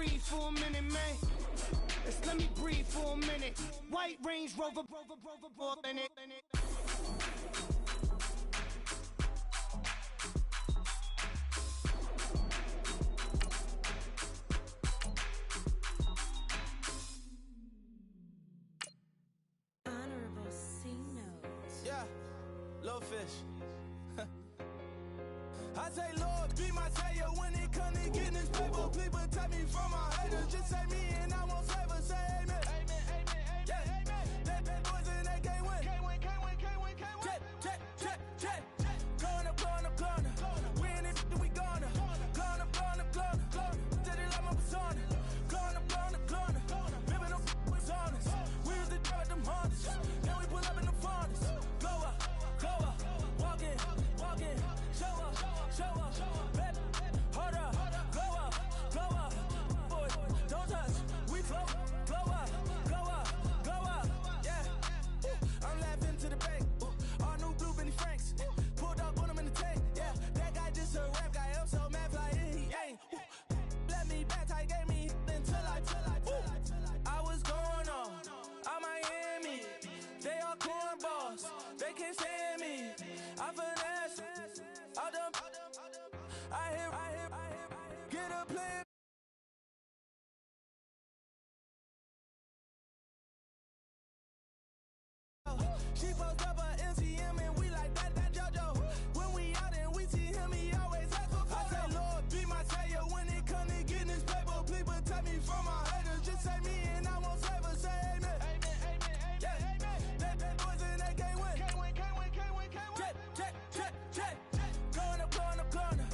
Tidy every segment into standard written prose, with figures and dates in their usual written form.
breathe for a minute, man. Let me breathe for a minute. White Range Rover, in it. Honorable C notes. Yeah, little fish. I say, Lord, be my savior when it come to getting this paper. Please protect me from my haters. Just say me and I won't save us. Say amen. Amen, amen, amen, amen. That boys and they can't win. Can't win, can't win, can't win, can't win. Check, check, check, check. Gonna, gonna, gonna. Win it, we gonna. Gonna, gonna, gonna. Did it like my persona. Gonna, gonna, gonna. Remember them was honest. We used to drive them Hondas. Then we pull up in the Fondas. Go up, walk in, show up, baby, hold up, go up, boy, don't touch, we float, blow up, yeah. I'm laughing to the bank, all new blue Benny Franks, pulled up on him in the tank, yeah. That guy just a rap guy, I'm so mad, fly in, he ain't. Let me back, tight gave me until I was going on Miami. They all cornballs, they can't stand me. I finesse, all them. I hear, get a plan. She post up a MCM and we like that JoJo. When we out and we see him, he always asks for photo. I say, Lord, be my savior when it come to getting this paper. Please protect me from my haters. Just say me and I won't save us. Say amen. Amen, amen, amen, amen. That boys and they can't win. Can't win, can't win, can't win, can't win. Check, check, check, check. Gonna.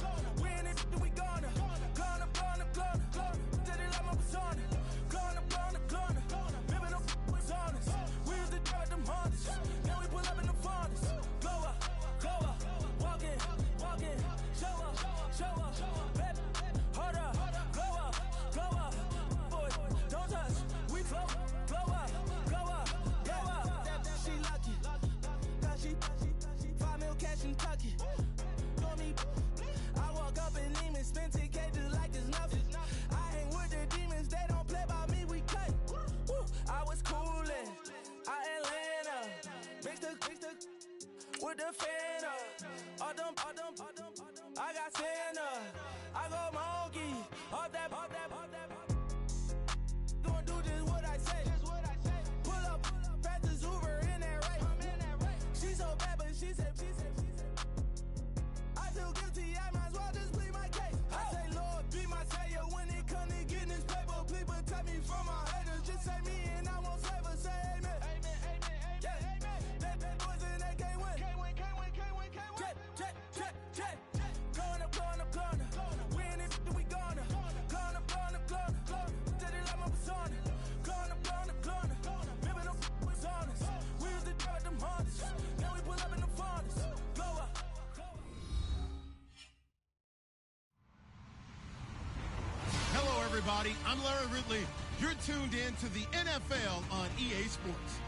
Win it, we gonna. Gonna. Did it like my persona. Gonna. Remember them was honest. We used to drive them Hondas. Now we pull up in the Fondas. Go up, walk in, show up, baby, hold up, go up, boy, don't touch, we float, blow up, she lucky, cause she 5 mil cash in Tucky, told me, I walk up in Neiman, spend 10K just like it's nothing, I hang with the demons, they don't play by me, we cut, I was coolin', Atlanta, mixed the with the fan up, all them, I got Santa, I go monkey, all that, gonna do just what I say, pull up, fastest Uber in that right, she so bad, but she said, I feel guilty, I might as well just plead my case, I say, Lord, be my savior when it come to getting this paper, please protect me from my haters, just say me and I won't save us, say amen, amen, amen, amen, that boys and they can't win, can't win, check, gonna, win it, we gonna, did it like my persona, gonna, remember them was honest, we used to drive them Hondas, now we pull up in the Fondas, go up. Hello, everybody. I'm Larry Ridley. You're tuned in to the NFL on EA Sports.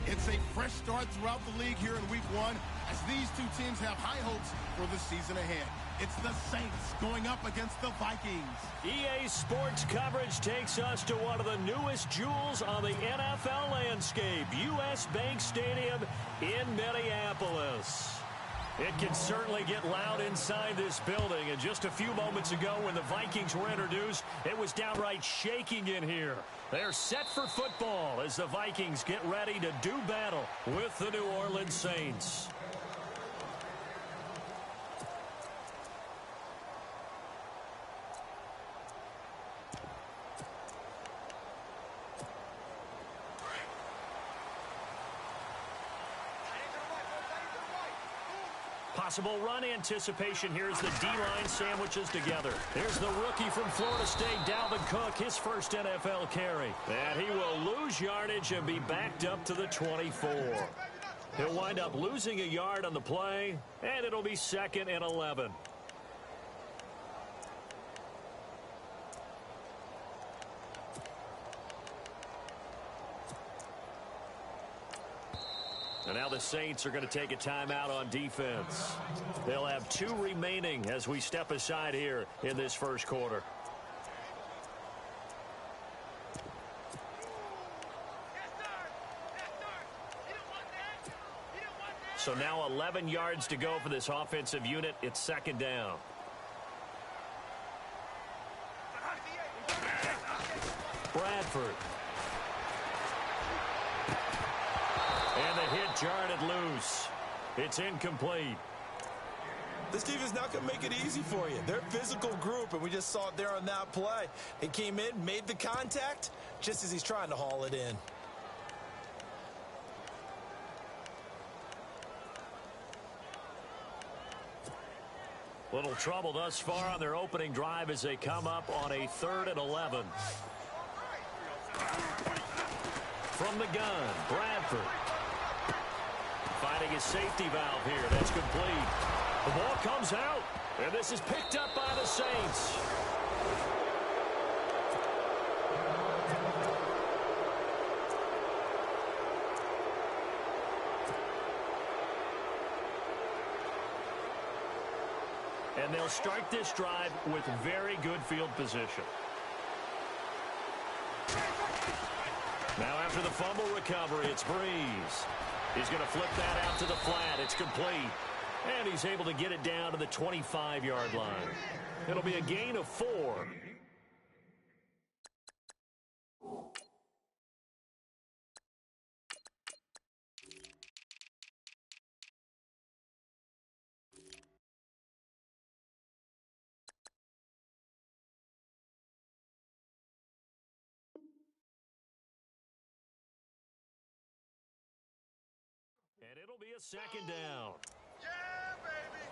It's a fresh start throughout the league here in Week 1 as these two teams have high hopes for the season ahead. It's the Saints going up against the Vikings. EA Sports coverage takes us to one of the newest jewels on the NFL landscape, US Bank Stadium in Minneapolis. It can certainly get loud inside this building, and just a few moments ago when the Vikings were introduced, it was downright shaking in here. They're set for football as the Vikings get ready to do battle with the New Orleans Saints. Possible run anticipation. Here's the D-line sandwiches together. There's the rookie from Florida State, Dalvin Cook, his first NFL carry. And he will lose yardage and be backed up to the 24. He'll wind up losing a yard on the play, and it'll be 2nd and 11. And now the Saints are going to take a timeout on defense. They'll have 2 remaining as we step aside here in this first quarter. So now 11 yards to go for this offensive unit. It's second down. Bradford. And the hit jarred it loose. It's incomplete. This defense not going to make it easy for you. They're a physical group, and we just saw it there on that play. They came in, made the contact, just as he's trying to haul it in. Little trouble thus far on their opening drive as they come up on a 3rd and 11. From the gun, Bradford. Finding his safety valve here. That's complete. The ball comes out, and this is picked up by the Saints. And they'll start this drive with very good field position. Now after the fumble recovery, it's Breeze. He's going to flip that out to the flat. It's complete. And he's able to get it down to the 25-yard line. It'll be a gain of 4. And it'll be a second down. Yeah, baby!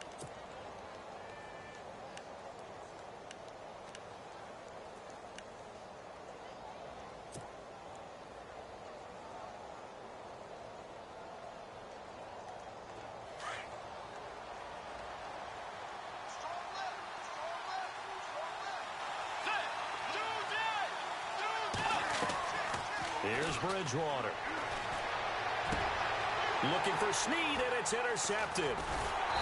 Here's Bridgewater. Looking for Snead, and it's intercepted.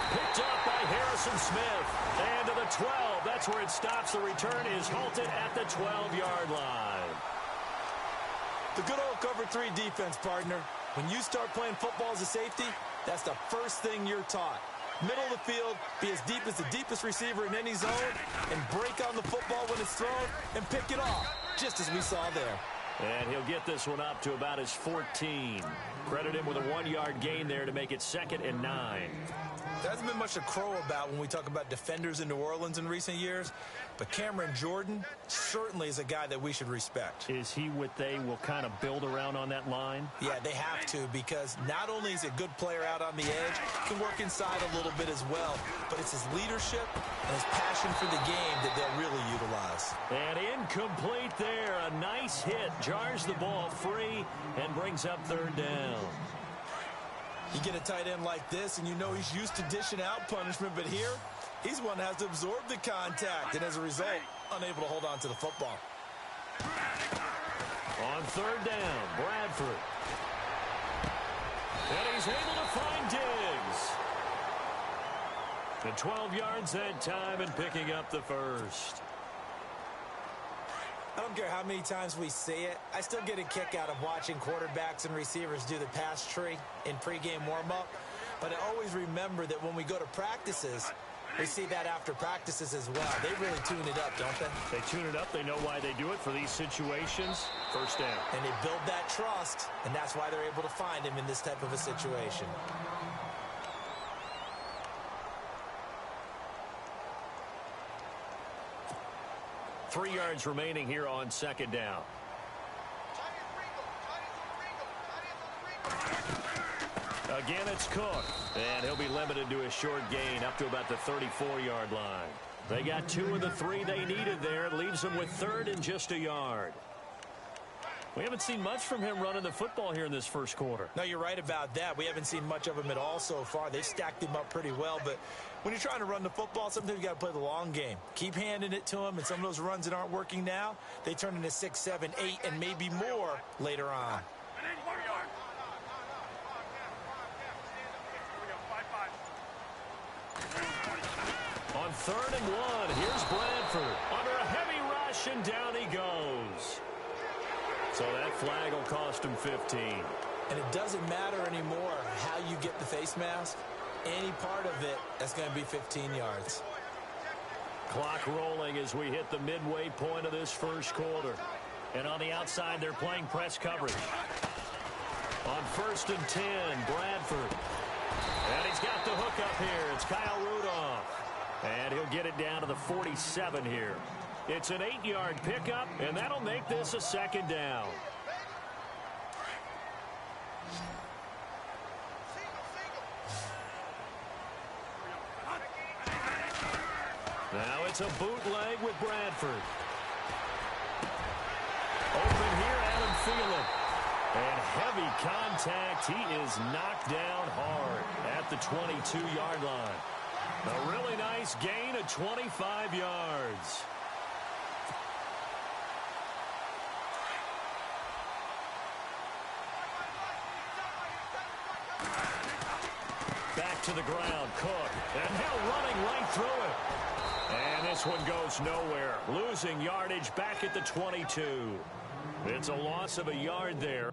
Picked up by Harrison Smith. And to the 12. That's where it stops. The return is halted at the 12-yard line. The good old cover 3 defense, partner. When you start playing football as a safety, that's the first thing you're taught. Middle of the field, be as deep as the deepest receiver in any zone, and break on the football when it's thrown, and pick it off, just as we saw there. And he'll get this one up to about his 14. Credit him with a 1-yard gain there to make it 2nd and 9. There hasn't been much to crow about when we talk about defenders in New Orleans in recent years, but Cameron Jordan certainly is a guy that we should respect. Is he what they will kind of build around on that line? Yeah, they have to, because not only is he a good player out on the edge, he can work inside a little bit as well, but it's his leadership and his passion for the game that they'll really utilize. And incomplete there. A nice hit. Jars the ball free and brings up 3rd down. You get a tight end like this, and you know he's used to dishing out punishment, but here, he's one that has to absorb the contact, and as a result, unable to hold on to the football. On 3rd down, Bradford. And he's able to find Diggs. And 12 yards that time and picking up the first. I don't care how many times we see it. I still get a kick out of watching quarterbacks and receivers do the pass tree in pregame warm-up. But I always remember that when we go to practices, we see that after practices as well. They really tune it up, don't they? They tune it up. They know why they do it for these situations. First down. And they build that trust, and that's why they're able to find him in this type of a situation. Three yards remaining here on 2nd down. Again, it's Cook. And he'll be limited to a short gain up to about the 34-yard line. They got 2 of the 3 they needed there. It leaves them with 3rd and just a yard. We haven't seen much from him running the football here in this first quarter. No, you're right about that. We haven't seen much of him at all so far. They've stacked him up pretty well, but when you're trying to run the football, sometimes you got to play the long game. Keep handing it to him, and some of those runs that aren't working now, they turn into 6, 7, 8, and maybe more later on. On 3rd and 1, here's Bradford. Under a heavy rush, and down he goes. So that flag will cost him 15. And it doesn't matter anymore how you get the face mask. Any part of it, that's going to be 15 yards. Clock rolling as we hit the midway point of this first quarter. And on the outside, they're playing press coverage. On 1st and 10, Bradford. And he's got the hook up here. It's Kyle Rudolph. And he'll get it down to the 47 here. It's an 8-yard pickup, and that'll make this a 2nd down. Now it's a bootleg with Bradford. Open here, Adam Thielen. And heavy contact. He is knocked down hard at the 22-yard line. A really nice gain of 25 yards. Back to the ground, Cook. And now running right through it. And this one goes nowhere. Losing yardage back at the 22. It's a loss of a yard there.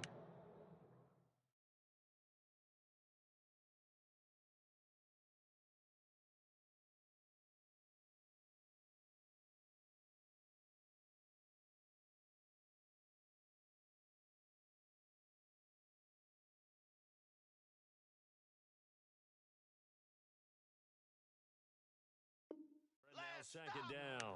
Now 2nd down.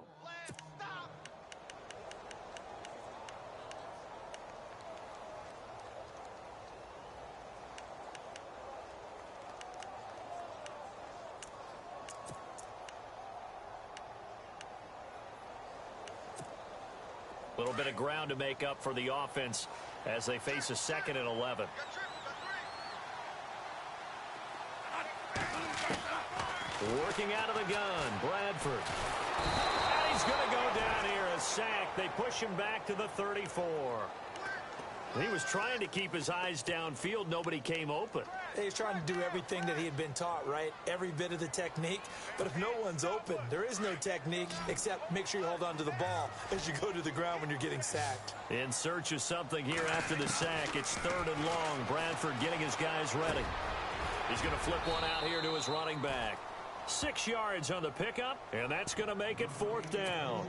A little bit of ground to make up for the offense as they face a 2nd and 11. Working out of the gun, Bradford. And he's going to go down here, a sack. They push him back to the 34. He was trying to keep his eyes downfield. Nobody came open. He's trying to do everything that he had been taught, right? Every bit of the technique. But if no one's open, there is no technique except make sure you hold on to the ball as you go to the ground when you're getting sacked. In search of something here after the sack. It's 3rd and long. Bradford getting his guys ready. He's going to flip one out here to his running back. 6 yards on the pickup, and that's going to make it 4th down.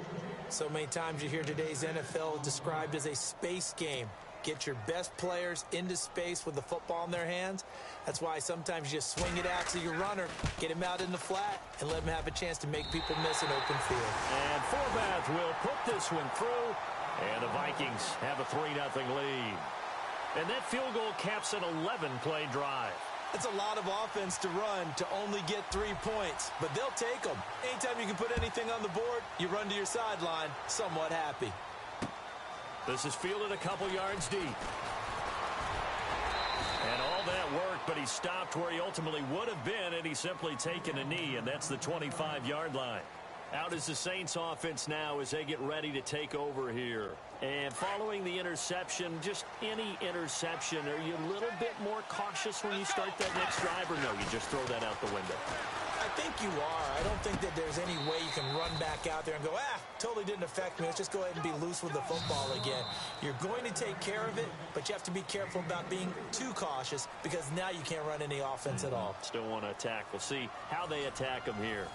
So many times you hear today's NFL described as a space game. Get your best players into space with the football in their hands. That's why sometimes you just swing it out to your runner, get him out in the flat, and let him have a chance to make people miss an open field. And Forbath will put this one through, and the Vikings have a 3-0 lead. And that field goal caps an 11-play drive. It's a lot of offense to run to only get 3 points, but they'll take them. Anytime you can put anything on the board, you run to your sideline somewhat happy. This is fielded a couple yards deep. And all that work, but he stopped where he ultimately would have been, and he's simply taken a knee, and that's the 25-yard line. Out is the Saints offense now as they get ready to take over here. And following the interception, just any interception, are you a little bit more cautious when you start that next drive, or no, you just throw that out the window? I think you are. I don't think that there's any way you can run back out there and go, totally didn't affect me. Let's just go ahead and be loose with the football again. You're going to take care of it, but you have to be careful about being too cautious because now you can't run any offense at all. Still want to attack. We'll see how they attack them here.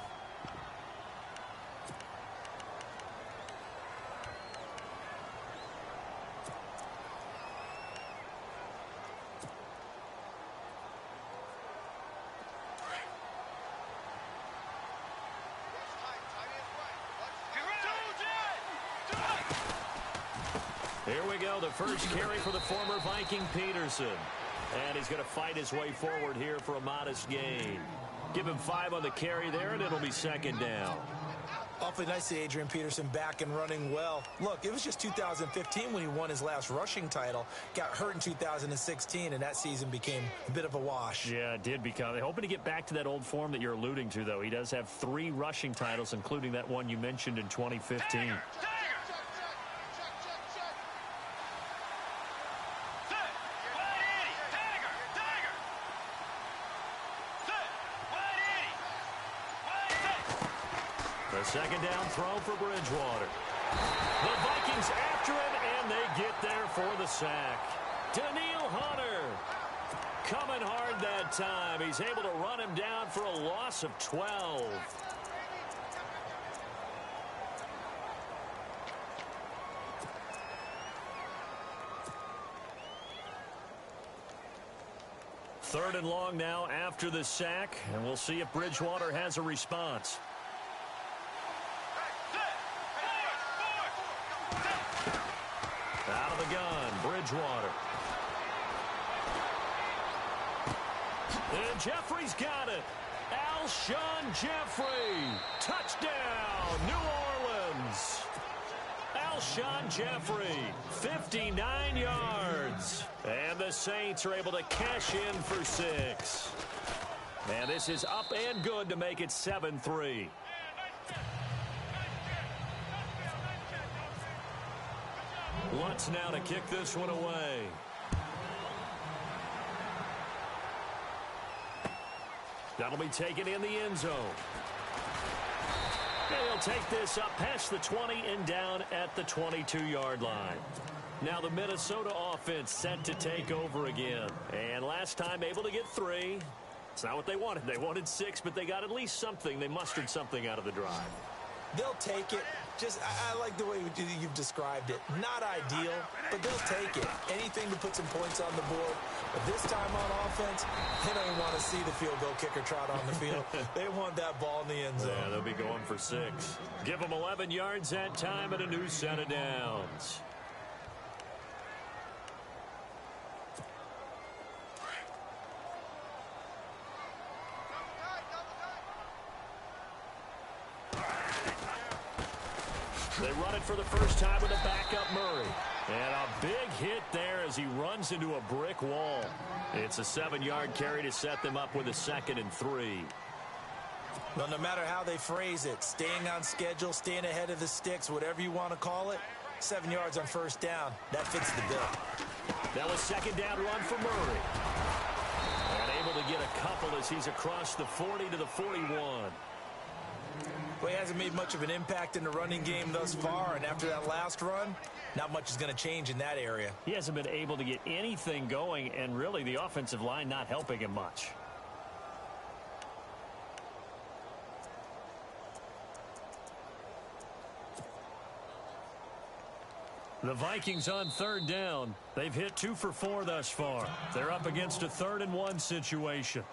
Here we go, the first carry for the former Viking Peterson. And he's going to fight his way forward here for a modest gain. Give him 5 on the carry there, and it'll be 2nd down. Awfully nice to see Adrian Peterson back and running well. Look, it was just 2015 when he won his last rushing title. Got hurt in 2016, and that season became a bit of a wash. Yeah, it did become. They're hoping to get back to that old form that you're alluding to, though. He does have 3 rushing titles, including that one you mentioned in 2015. The 2nd down throw for Bridgewater. The Vikings after him, and they get there for the sack. Daniil Hunter. Coming hard that time. He's able to run him down for a loss of 12. Third and long now after the sack, and we'll see if Bridgewater has a response. Out of the gun, Bridgewater. And Jeffrey's got it. Alshon Jeffrey. Touchdown, New Orleans. Alshon Jeffrey, 59 yards. And the Saints are able to cash in for 6. And this is up and good to make it 7-3. Lutz now to kick this one away. That'll be taken in the end zone. And he'll take this up past the 20 and down at the 22-yard line. Now the Minnesota offense set to take over again. And last time able to get 3. It's not what they wanted. They wanted 6, but they got at least something. They mustered something out of the drive. They'll take it. I like the way you've described it. Not ideal, but they'll take it. Anything to put some points on the board. But this time on offense, they don't even want to see the field goal kicker trot on the field. They want that ball in the end zone. Yeah, they'll be going for 6. Give them 11 yards that time and a new set of downs. They run it for the first time with a backup Murray. And a big hit there as he runs into a brick wall. It's a 7-yard carry to set them up with a 2nd and 3. Well, no matter how they phrase it, staying on schedule, staying ahead of the sticks, whatever you want to call it, 7 yards on first down, that fits the bill. That was 2nd down run for Murray. And able to get a couple as he's across the 40 to the 41. Well, he hasn't made much of an impact in the running game thus far, and after that last run, not much is going to change in that area. He hasn't been able to get anything going, and really the offensive line not helping him much. The Vikings on 3rd down. They've hit 2 for 4 thus far. They're up against a 3rd and 1 situation.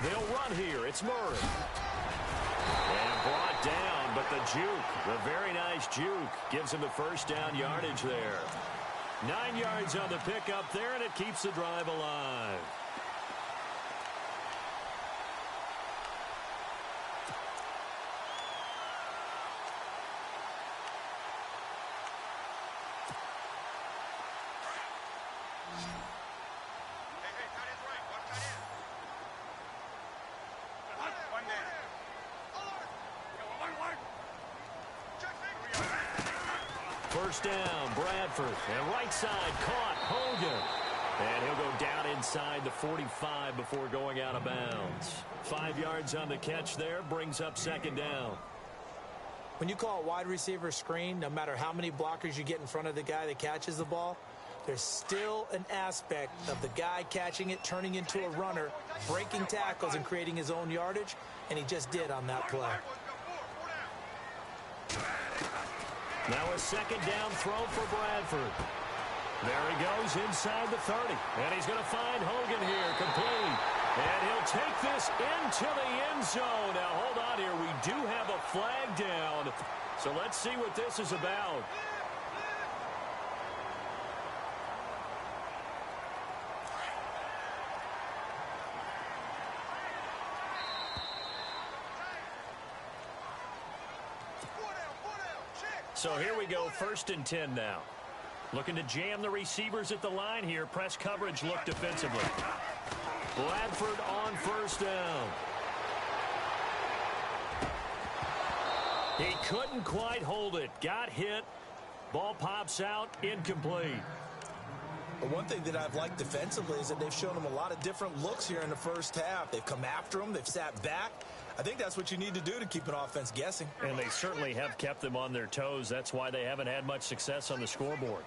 They'll run here. It's Murray. And brought down, but the juke, the very nice juke, gives him the first down yardage there. 9 yards on the pickup there, and it keeps the drive alive. First down, Bradford, and right side caught, Hogan. And he'll go down inside the 45 before going out of bounds. 5 yards on the catch there, brings up 2nd down. When you call a wide receiver screen, no matter how many blockers you get in front of the guy that catches the ball, there's still an aspect of the guy catching it, turning into a runner, breaking tackles and creating his own yardage, and he just did on that play. Now a 2nd down throw for Bradford. There he goes inside the 30. And he's going to find Hogan here, complete. And he'll take this into the end zone. Now hold on here. We do have a flag down. So let's see what this is about. So here we go, 1st and 10 now. Looking to jam the receivers at the line here. Press coverage look defensively. Bradford on 1st down. He couldn't quite hold it. Got hit. Ball pops out, incomplete. But one thing that I've liked defensively is that they've shown them a lot of different looks here in the first half. They've come after them. They've sat back. I think that's what you need to do to keep an offense guessing. And they certainly have kept them on their toes. That's why they haven't had much success on the scoreboard.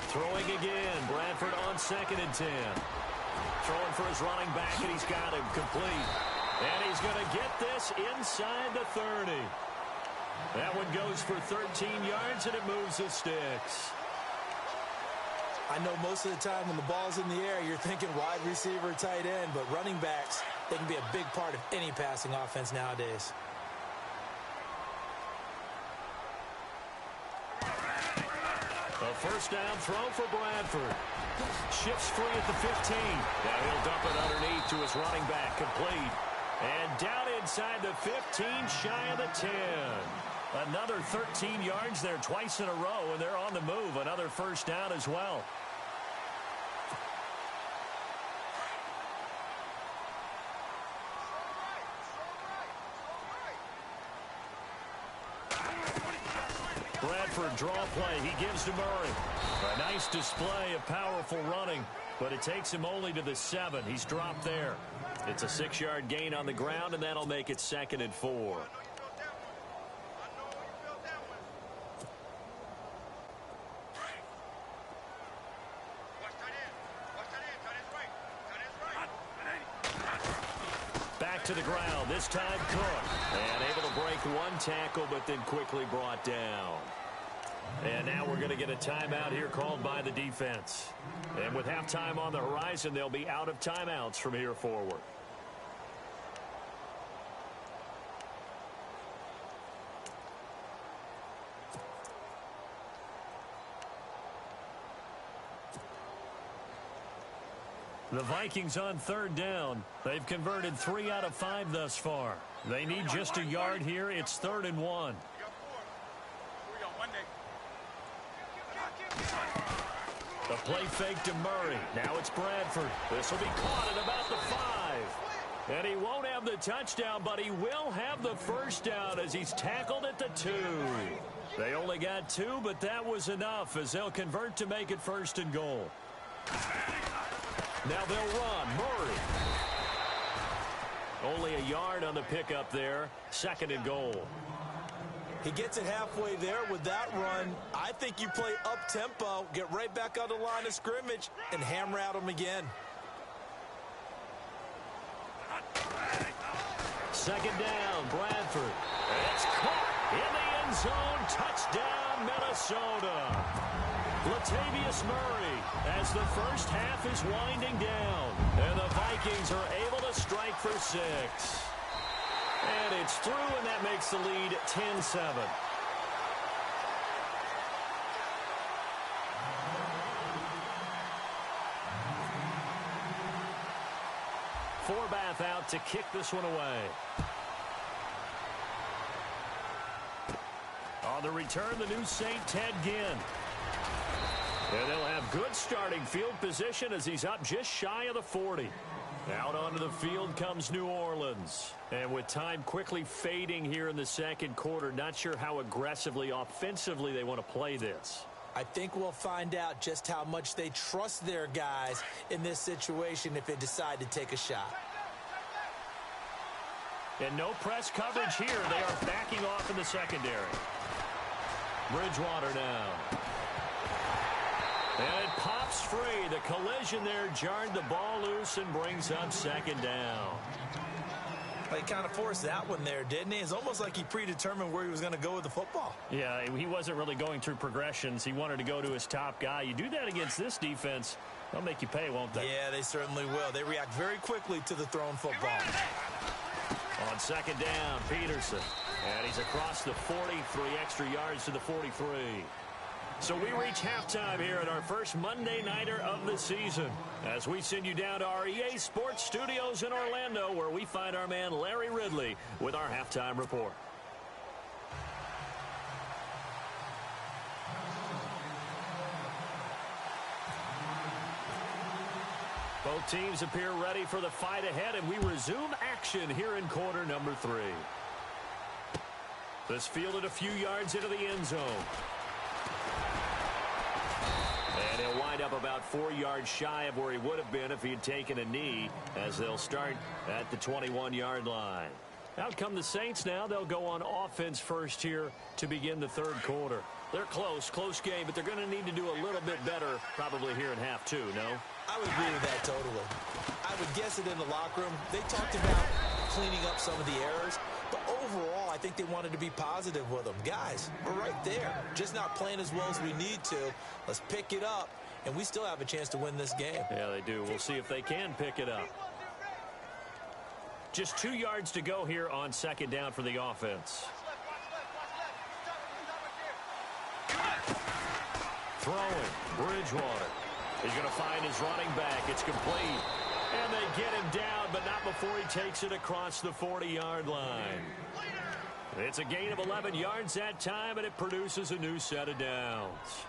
Throwing again. Bradford on 2nd and 10. Throwing for his running back, and he's got him complete. And he's going to get this inside the 30. That one goes for 13 yards, and it moves the sticks. I know most of the time when the ball's in the air, you're thinking wide receiver, tight end, but running backs, they can be a big part of any passing offense nowadays. A first down throw for Bradford. Shifts free at the 15. Now he'll dump it underneath to his running back, complete. And down inside the 15, shy of the 10. Another 13 yards there twice in a row, and they're on the move. Another first down as well. Bradford draw play. He gives to Murray. A nice display of powerful running, but it takes him only to the 7. He's dropped there. It's a 6-yard gain on the ground, and that'll make it 2nd and 4. Back to the ground, this time Cook. And able to break one tackle, but then quickly brought down. And now we're going to get a timeout here called by the defense. And with halftime on the horizon, they'll be out of timeouts from here forward. The Vikings on 3rd down. They've converted 3 out of 5 thus far. They need just a yard here. It's 3rd and 1. The play fake to Murray. Now it's Bradford. This will be caught at about the 5. And he won't have the touchdown, but he will have the first down as he's tackled at the 2. They only got 2, but that was enough as they'll convert to make it 1st and goal. Now they'll run. Murray. Only a yard on the pickup there. 2nd and goal. He gets it halfway there with that run. I think you play up-tempo, get right back on the line of scrimmage, and hammer at him again. 2nd down, Bradford. It's caught in the end zone. Touchdown, Minnesota. Latavius Murray as the first half is winding down. And the Vikings are able to strike for 6. And it's through, and that makes the lead 10-7. Forbath out to kick this one away. On the return, the new St. Ted Ginn. And they'll have good starting field position as he's up just shy of the 40. Out onto the field comes New Orleans. And with time quickly fading here in the 2nd quarter, not sure how aggressively, offensively they want to play this. I think we'll find out just how much they trust their guys in this situation if they decide to take a shot. And no press coverage here. They are backing off in the secondary. Bridgewater now. And it pops free. The collision there jarred the ball loose and brings up 2nd down. He kind of forced that one there, didn't he? It's almost like he predetermined where he was going to go with the football. Yeah, he wasn't really going through progressions. He wanted to go to his top guy. You do that against this defense, they'll make you pay, won't they? Yeah, they certainly will. They react very quickly to the thrown football. On 2nd down, Peterson. And he's across the 40, 3 extra yards to the 43. So we reach halftime here at our first Monday Nighter of the season as we send you down to our EA Sports Studios in Orlando, where we find our man Larry Ridley with our halftime report. Both teams appear ready for the fight ahead, and we resume action here in quarter number 3. This fielded a few yards into the end zone. And he'll wind up about 4 yards shy of where he would have been if he had taken a knee, as they'll start at the 21-yard line. Out come the Saints now. They'll go on offense first here to begin the third quarter. They're close game, but they're going to need to do a little bit better probably here in half two, no? I would agree with that totally. I would guess it in the locker room. They talked about cleaning up some of the errors, but overall, I think they wanted to be positive with them. Guys, we're right there. Just not playing as well as we need to. Let's pick it up, and we still have a chance to win this game. Yeah, they do. We'll see if they can pick it up. Just 2 yards to go here on second down for the offense. Throwing, Bridgewater. He's going to find his running back. It's complete. And they get him down, but not before he takes it across the 40-yard line. It's a gain of 11 yards that time, and it produces a new set of downs.